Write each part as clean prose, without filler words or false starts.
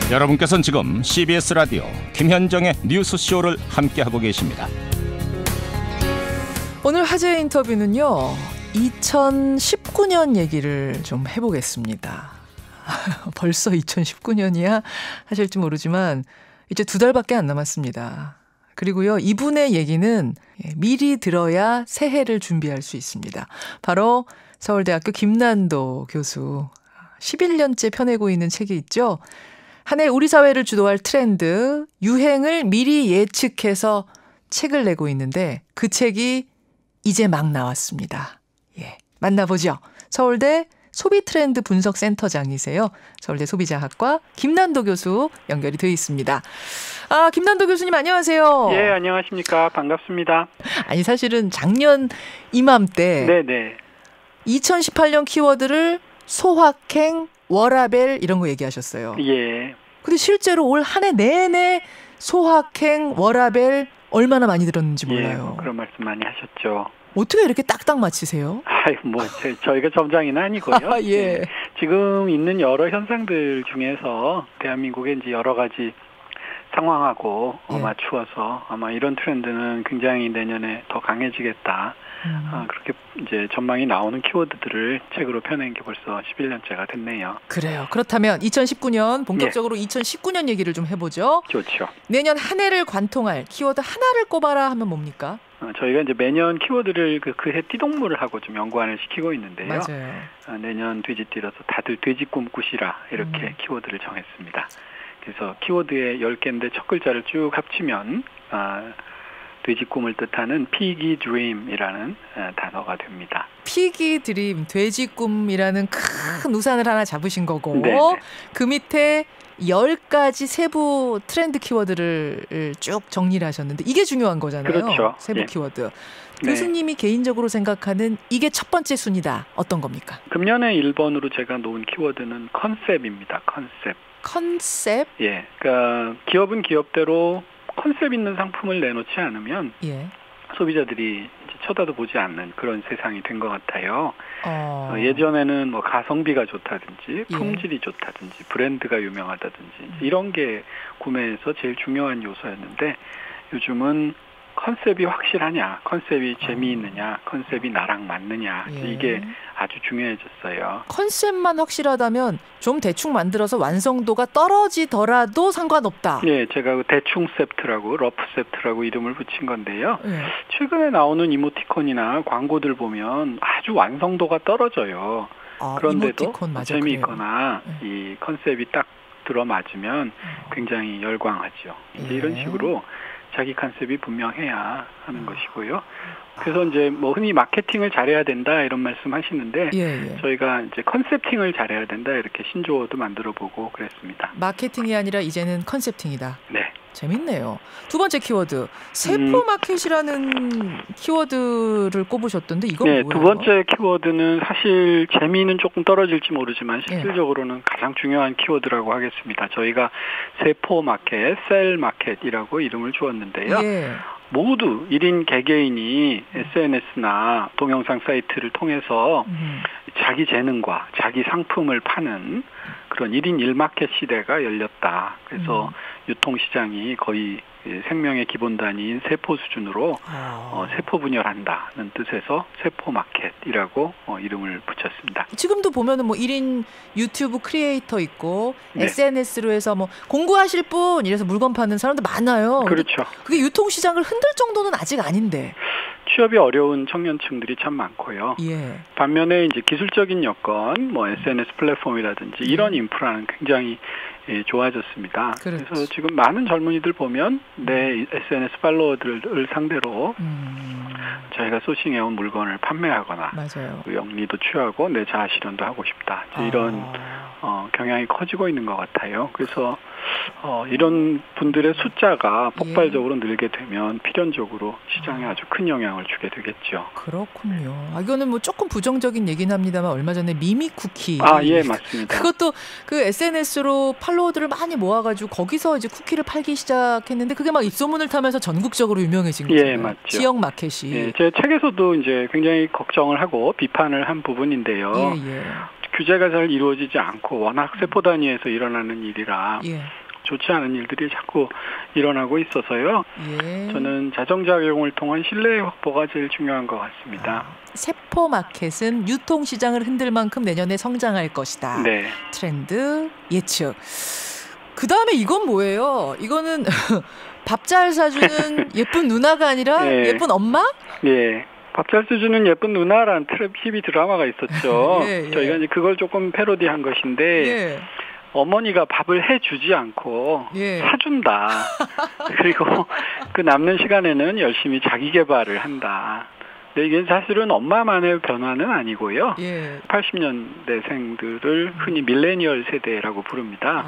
여러분께서는 지금 CBS 라디오 김현정의 뉴스쇼를 함께하고 계십니다. 오늘 화제의 인터뷰는요, 2019년 얘기를 좀 해보겠습니다. 벌써 2019년이야 하실지 모르지만 이제 2달밖에 안 남았습니다. 그리고요, 이분의 얘기는 미리 들어야 새해를 준비할 수 있습니다. 바로 서울대학교 김난도 교수 11년째 펴내고 있는 책이 있죠. 한 해 우리 사회를 주도할 트렌드, 유행을 미리 예측해서 책을 내고 있는데 그 책이 이제 막 나왔습니다. 예, 만나보죠. 서울대 소비트렌드 분석센터장이세요. 서울대 소비자학과 김난도 교수 연결이 되어 있습니다. 아, 김난도 교수님 안녕하세요. 예, 안녕하십니까. 반갑습니다. 아니, 사실은 작년 이맘때 네네. 2018년 키워드를 소확행, 워라벨 이런 거 얘기하셨어요. 예. 근데 실제로 올 한 해 내내 소확행, 워라벨 얼마나 많이 들었는지 몰라요. 예, 그런 말씀 많이 하셨죠. 어떻게 이렇게 딱딱 맞히세요? 아이, 저희가 점장이는 아니고요. 아, 예. 지금 있는 여러 현상들 중에서 대한민국의 이제 여러 가지 상황하고 예. 맞추어서 아마 이런 트렌드는 굉장히 내년에 더 강해지겠다. 그렇게 이제 전망이 나오는 키워드들을 책으로 펴낸 게 벌써 11년째가 됐네요. 그래요. 그렇다면 2019년 본격적으로 2019년 얘기를 좀 해보죠. 좋죠. 내년 한 해를 관통할 키워드 하나를 꼽아라 하면 뭡니까? 저희가 이제 매년 키워드를 그해 띠동무를 하고 좀 연관을 시키고 있는데요. 맞아요. 내년 돼지띠라서 다들 돼지 꿈꾸시라 이렇게 키워드를 정했습니다. 그래서 키워드의 10개인데 첫 글자를 쭉 합치면 돼지 꿈을 뜻하는 피기 드림이라는 단어가 됩니다. 피기 드림, 돼지 꿈이라는 큰 우산을 하나 잡으신 거고 네네. 그 밑에 10가지 세부 트렌드 키워드를 쭉 정리를 하셨는데 이게 중요한 거잖아요. 그렇죠. 세부 예. 키워드. 네. 교수님이 개인적으로 생각하는 이게 첫 번째 순위다. 어떤 겁니까? 금년에 1번으로 제가 놓은 키워드는 컨셉입니다. 컨셉. 컨셉? 예. 그러니까 기업은 기업대로 컨셉 있는 상품을 내놓지 않으면 예. 소비자들이 쳐다도 보지 않는 그런 세상이 된 것 같아요. 예전에는 뭐 가성비가 좋다든지 품질이 좋다든지 브랜드가 유명하다든지 이런 게 구매에서 제일 중요한 요소였는데 요즘은 컨셉이 확실하냐, 컨셉이 재미있느냐, 컨셉이 나랑 맞느냐 이게 아주 중요해졌어요. 컨셉만 확실하다면 좀 대충 만들어서 완성도가 떨어지더라도 상관없다. 예, 제가 대충 세트라고 러프 세트라고 이름을 붙인 건데요. 최근에 나오는 이모티콘이나 광고들 보면 아주 완성도가 떨어져요. 그런데도 재미있거나 이 컨셉이 딱 들어맞으면 굉장히 열광하죠. 이제 이런 식으로 자기 컨셉이 분명해야 하는 것이고요. 그래서 이제 뭐 흔히 마케팅을 잘해야 된다 이런 말씀하시는데 저희가 이제 컨셉팅을 잘해야 된다 이렇게 신조어도 만들어보고 그랬습니다. 마케팅이 아니라 이제는 컨셉팅이다. 네. 재밌네요. 두 번째 키워드 세포 마켓이라는 키워드를 꼽으셨던데 이건 뭐예요? 두 번째 키워드는 사실 재미는 조금 떨어질지 모르지만 실질적으로는 가장 중요한 키워드라고 하겠습니다. 저희가 세포 마켓, 셀 마켓이라고 이름을 주었는데요. 모두 1인 개개인이 SNS나 동영상 사이트를 통해서 자기 재능과 자기 상품을 파는 그런 1인 1마켓 시대가 열렸다. 그래서 유통시장이 거의 생명의 기본 단위인 세포 수준으로 세포 분열한다는 뜻에서 세포 마켓이라고 이름을 붙였습니다. 지금도 보면은 뭐 1인 유튜브 크리에이터 있고 SNS로 해서 뭐 공부하실 분 이래서 물건 파는 사람도 많아요. 그렇죠. 그게 유통시장을 흔들 정도는 아직 아닌데. 취업이 어려운 청년층들이 참 많고요. 반면에 이제 기술적인 여건, 뭐 SNS 플랫폼이라든지 이런 인프라는 굉장히 좋아졌습니다. 그래서 지금 많은 젊은이들 보면 내 SNS 팔로워들을 상대로 저희가 소싱해온 물건을 판매하거나 영리도 취하고 내 자아 실현도 하고 싶다. 이런 경향이 커지고 있는 것 같아요. 그래서 이런 분들의 숫자가 폭발적으로 늘게 되면 필연적으로 시장에 아주 큰 영향을 주게 되겠죠. 그렇군요. 이거는 뭐 조금 부정적인 얘기는 합니다만 얼마 전에 미미 쿠키. 예, 맞습니다. 그것도 그 SNS로 팔로워들을 많이 모아가지고 거기서 이제 쿠키를 팔기 시작했는데 그게 막 입소문을 타면서 전국적으로 유명해진 거죠. 예, 맞죠. 지역 마켓이. 제 책에서도 이제 굉장히 걱정을 하고 비판을 한 부분인데요. 규제가 잘 이루어지지 않고 워낙 세포 단위에서 일어나는 일이라 좋지 않은 일들이 자꾸 일어나고 있어서요. 저는 자정작용을 통한 신뢰 확보가 제일 중요한 것 같습니다. 세포 마켓은 유통시장을 흔들 만큼 내년에 성장할 것이다. 네. 트렌드 예측. 그다음에 이건 뭐예요? 이거는 밥 잘 사주는 예쁜 누나가 아니라 예쁜 엄마? 네. 밥 잘 사주는 예쁜 누나라는 TV 드라마가 있었죠. 저희가 이제 그걸 조금 패러디한 것인데 어머니가 밥을 해주지 않고 사준다. 그리고 그 남는 시간에는 열심히 자기 개발을 한다. 이게 사실은 엄마만의 변화는 아니고요. 80년대생들을 흔히 밀레니얼 세대라고 부릅니다.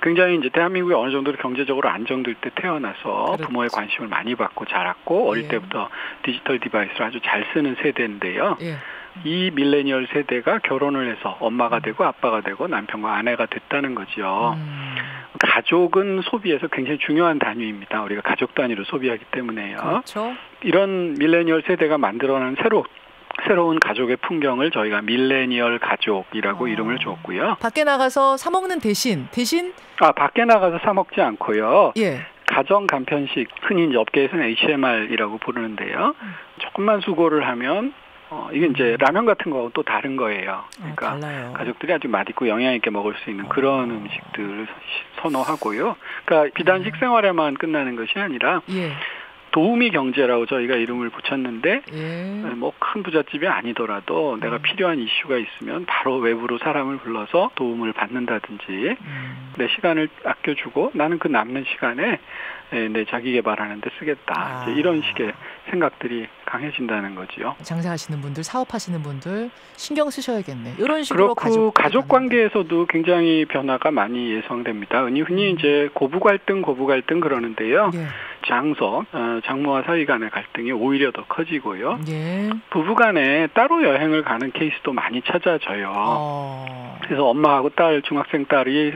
굉장히 이제 대한민국이 어느 정도 경제적으로 안정될 때 태어나서 부모의 관심을 많이 받고 자랐고 어릴 때부터 디지털 디바이스를 아주 잘 쓰는 세대인데요. 이 밀레니얼 세대가 결혼을 해서 엄마가 되고 아빠가 되고 남편과 아내가 됐다는 거죠. 가족은 소비에서 굉장히 중요한 단위입니다. 우리가 가족 단위로 소비하기 때문에요. 그렇죠. 이런 밀레니얼 세대가 만들어낸 새로운 가족의 풍경을 저희가 밀레니얼 가족이라고 이름을 줬고요. 밖에 나가서 사 먹는 대신 밖에 나가서 사 먹지 않고요. 가정 간편식, 흔히 이제 업계에서는 HMR이라고 부르는데요. 조금만 수고를 하면 이게 이제 라면 같은 거하고 또 다른 거예요. 그러니까 달라요. 가족들이 아주 맛있고 영양 있게 먹을 수 있는 그런 음식들을 선호하고요. 그러니까 비단 식생활에만 끝나는 것이 아니라 도우미 경제라고 저희가 이름을 붙였는데 뭐 큰 부잣집이 아니더라도 내가 필요한 이슈가 있으면 바로 외부로 사람을 불러서 도움을 받는다든지 내 시간을 아껴주고 나는 그 남는 시간에 내 자기 개발하는 데 쓰겠다. 이제 이런 식의 생각들이 강해진다는 거지요. 장사하시는 분들, 사업하시는 분들 신경 쓰셔야겠네. 이런 식으로 그렇고 가족 관계에서도 굉장히 변화가 많이 예상됩니다. 흔히 이제 고부 갈등 그러는데요. 장모와 사위 간의 갈등이 오히려 더 커지고요. 부부 간에 따로 여행을 가는 케이스도 많이 찾아져요. 그래서 엄마하고 중학생 딸이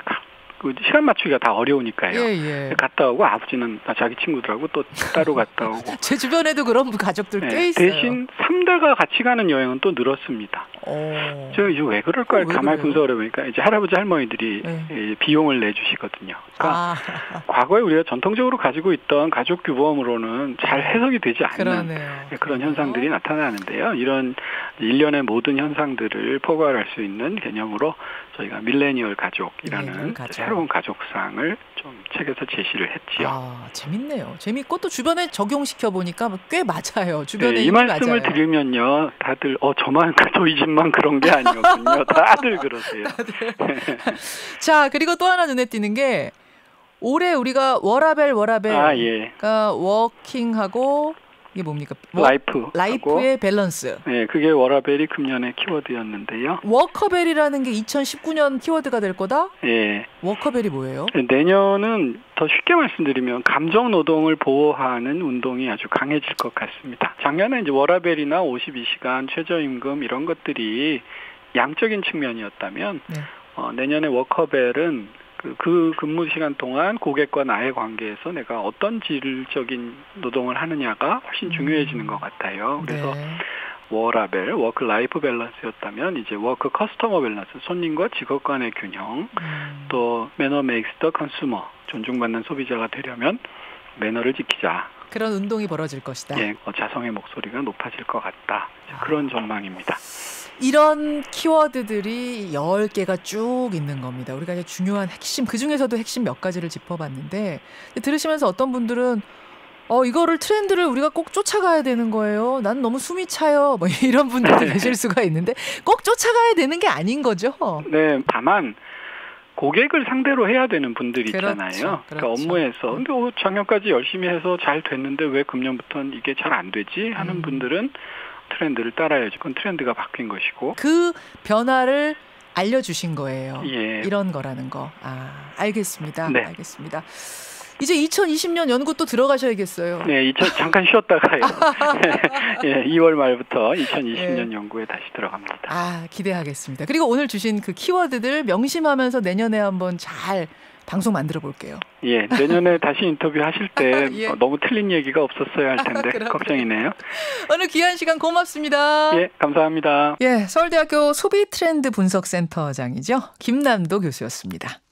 시간 맞추기가 다 어려우니까요. 갔다 오고 아버지는 자기 친구들하고 또 따로 갔다 오고. 제 주변에도 그런 가족들 꽤 있어요. 대신 3대가 같이 가는 여행은 또 늘었습니다. 저 이제 왜 그럴까요? 가만히 분석을 해보니까 이제 할아버지 할머니들이 비용을 내주시거든요. 그러니까 과거에 우리가 전통적으로 가지고 있던 가족 규범으로는 잘 해석이 되지 않는 그런 현상들이 나타나는데요. 이런 일련의 모든 현상들을 포괄할 수 있는 개념으로 저희가 밀레니얼 가족이라는 새로운 가족상을 좀 책에서 제시를 했지요. 재밌네요. 재밌고 또 주변에 적용시켜 보니까 꽤 맞아요. 주변에 이 말씀을 드리면요, 다들 저만 저희 집만 그런 게 아니었군요. 다들 그러세요. 자, 그리고 또 하나 눈에 띄는 게 올해 우리가 워라벨 그러니까 워킹하고 이게 뭡니까? 라이프의 밸런스. 네, 그게 워라벨이 금년의 키워드였는데요. 워커벨이라는 게 2019년 키워드가 될 거다? 워커벨이 뭐예요? 내년은 더 쉽게 말씀드리면 감정 노동을 보호하는 운동이 아주 강해질 것 같습니다. 작년에 이제 워라벨이나 52시간, 최저임금 이런 것들이 양적인 측면이었다면 내년에 워커벨은 그 근무 시간 동안 고객과 나의 관계에서 내가 어떤 질적인 노동을 하느냐가 훨씬 중요해지는 것 같아요. 그래서 워라벨, 워크 라이프 밸런스였다면 이제 워크 커스터머 밸런스, 손님과 직업 간의 균형, 또 매너 메이크스 더 컨슈머, 존중받는 소비자가 되려면 매너를 지키자. 그런 운동이 벌어질 것이다. 자성의 목소리가 높아질 것 같다. 그런 전망입니다. 이런 키워드들이 10개가 쭉 있는 겁니다. 우리가 이제 중요한 핵심, 그중에서도 핵심 몇 가지를 짚어봤는데 들으시면서 어떤 분들은 이거를 트렌드를 우리가 꼭 쫓아가야 되는 거예요. 난 너무 숨이 차요. 뭐 이런 분들도 계실 수가 있는데 꼭 쫓아가야 되는 게 아닌 거죠. 네, 다만 고객을 상대로 해야 되는 분들이 있잖아요. 그러니까 업무에서 근데 작년까지 열심히 해서 잘 됐는데 왜 금년부터는 이게 잘 안 되지 하는 분들은 트렌드를 따라야지. 그건 트렌드가 바뀐 것이고. 그 변화를 알려주신 거예요. 이런 거라는 거. 알겠습니다. 알겠습니다. 이제 2020년 연구 또 들어가셔야겠어요. 네, 잠깐 쉬었다가요. 2월 말부터 2020년 연구에 다시 들어갑니다. 기대하겠습니다. 그리고 오늘 주신 그 키워드들 명심하면서 내년에 한번 잘 방송 만들어 볼게요. 예, 내년에 다시 인터뷰 하실 때 예. 너무 틀린 얘기가 없었어야 할 텐데 걱정이네요. 오늘 귀한 시간 고맙습니다. 예, 감사합니다. 예, 서울대학교 소비트렌드 분석센터장이죠. 김남도 교수였습니다.